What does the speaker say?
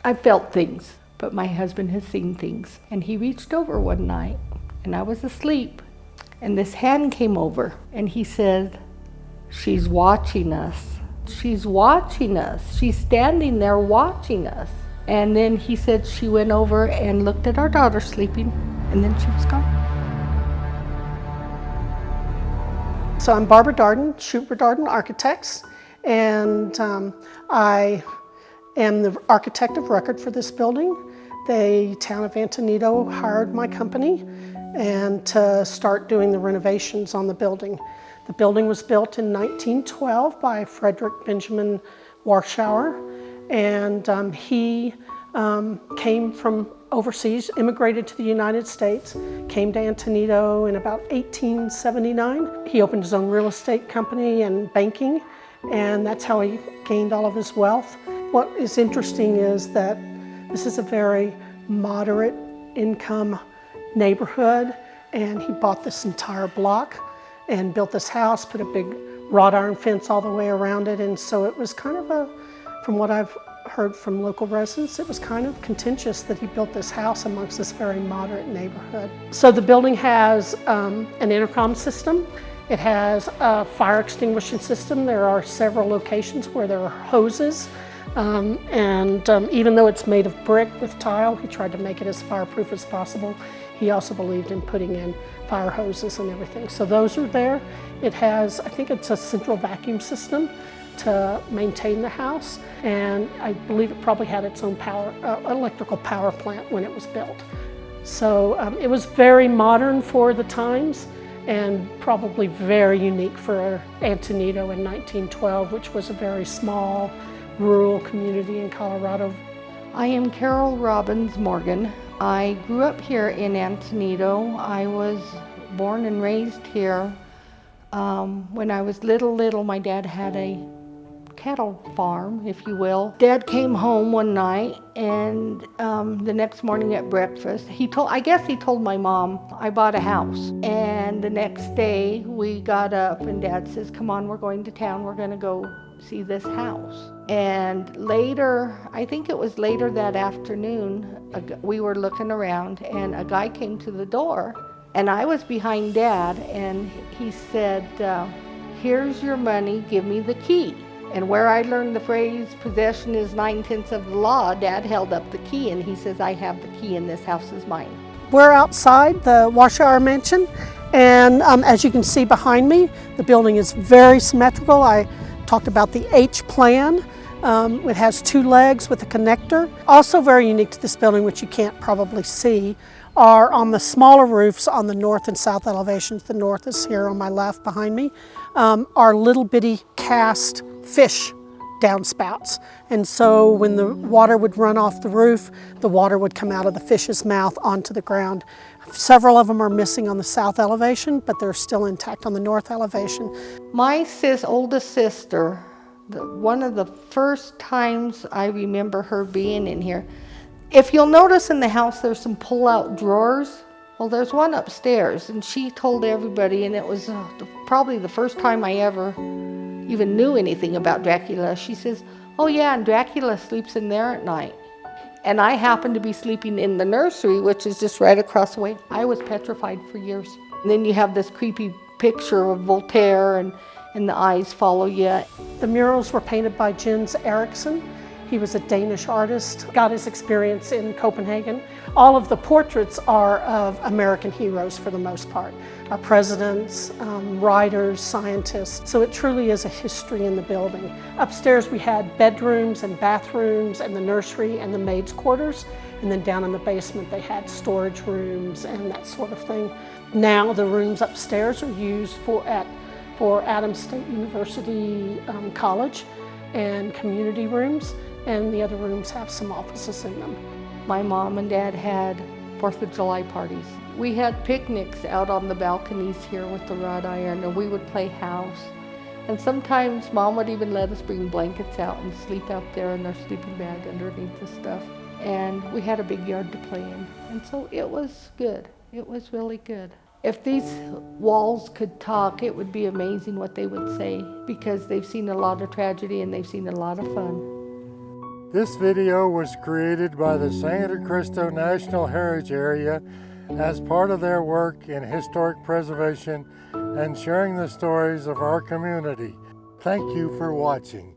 I felt things, but my husband has seen things. And he reached over one night, and I was asleep, and this hand came over, and he said, "She's watching us. She's watching us. She's standing there watching us." And then he said she went over and looked at our daughter sleeping, and then she was gone. So I'm Barbara Darden, Schubert Darden Architects, and I am the architect of record for this building. The town of Antonito hired my company and to start doing the renovations on the building. The building was built in 1912 by Frederick Benjamin Warshauer, and he came from overseas, immigrated to the United States, came to Antonito in about 1879. He opened his own real estate company and banking, and that's how he gained all of his wealth. What is interesting is that this is a very moderate income neighborhood, and he bought this entire block and built this house, put a big wrought iron fence all the way around it, and so it was kind of from what I've heard from local residents, it was kind of contentious that he built this house amongst this very moderate neighborhood. So the building has an intercom system. It has a fire extinguishing system. There are several locations where there are hoses. Even though it's made of brick with tile, he tried to make it as fireproof as possible. He also believed in putting in fire hoses and everything. So those are there. It has, I think it's a central vacuum system to maintain the house, and I believe it probably had its own electrical power plant when it was built. So it was very modern for the times and probably very unique for Antonito in 1912, which was a very small rural community in Colorado. I am Carol Robbins Morgan. I grew up here in Antonito. I was born and raised here. When I was little, my dad had a cattle farm, if you will. Dad came home one night, and the next morning at breakfast, I guess he told my mom, "I bought a house." And the next day we got up and Dad says, "Come on, we're going to town. We're going to go see this house." And later, I think it was later that afternoon, we were looking around and a guy came to the door, and I was behind Dad, and he said, "Here's your money, give me the key." And where I learned the phrase, "possession is 9/10 of the law," Dad held up the key and he says, "I have the key and this house is mine." We're outside the Warshauer mansion, and as you can see behind me, the building is very symmetrical. I talked about the H plan. It has two legs with a connector. Also very unique to this building, which you can't probably see, are on the smaller roofs on the north and south elevations. The north is here on my left behind me, are little bitty cast fish downspouts. And so when the water would run off the roof, the water would come out of the fish's mouth onto the ground. Several of them are missing on the south elevation, but they're still intact on the north elevation. My oldest sister, one of the first times I remember her being in here, if you'll notice in the house there's some pull-out drawers. Well, there's one upstairs, and she told everybody, and it was probably the first time I ever even knew anything about Dracula. She says, "Oh yeah, and Dracula sleeps in there at night." And I happened to be sleeping in the nursery, which is just right across the way. I was petrified for years. And then you have this creepy picture of Voltaire, and the eyes follow you. The murals were painted by Jens Eriksson. He was a Danish artist, got his experience in Copenhagen. All of the portraits are of American heroes for the most part. Our presidents, writers, scientists. So it truly is a history in the building. Upstairs we had bedrooms and bathrooms and the nursery and the maids' quarters. And then down in the basement they had storage rooms and that sort of thing. Now the rooms upstairs are used for Adams State University College and community rooms, and the other rooms have some offices in them. My mom and Dad had 4th of July parties. We had picnics out on the balconies here with the wrought iron, and we would play house. And sometimes Mom would even let us bring blankets out and sleep out there in our sleeping bag underneath the stuff. And we had a big yard to play in. And so it was good. It was really good. If these walls could talk, it would be amazing what they would say, because they've seen a lot of tragedy and they've seen a lot of fun. This video was created by the Sangre de Cristo National Heritage Area as part of their work in historic preservation and sharing the stories of our community. Thank you for watching.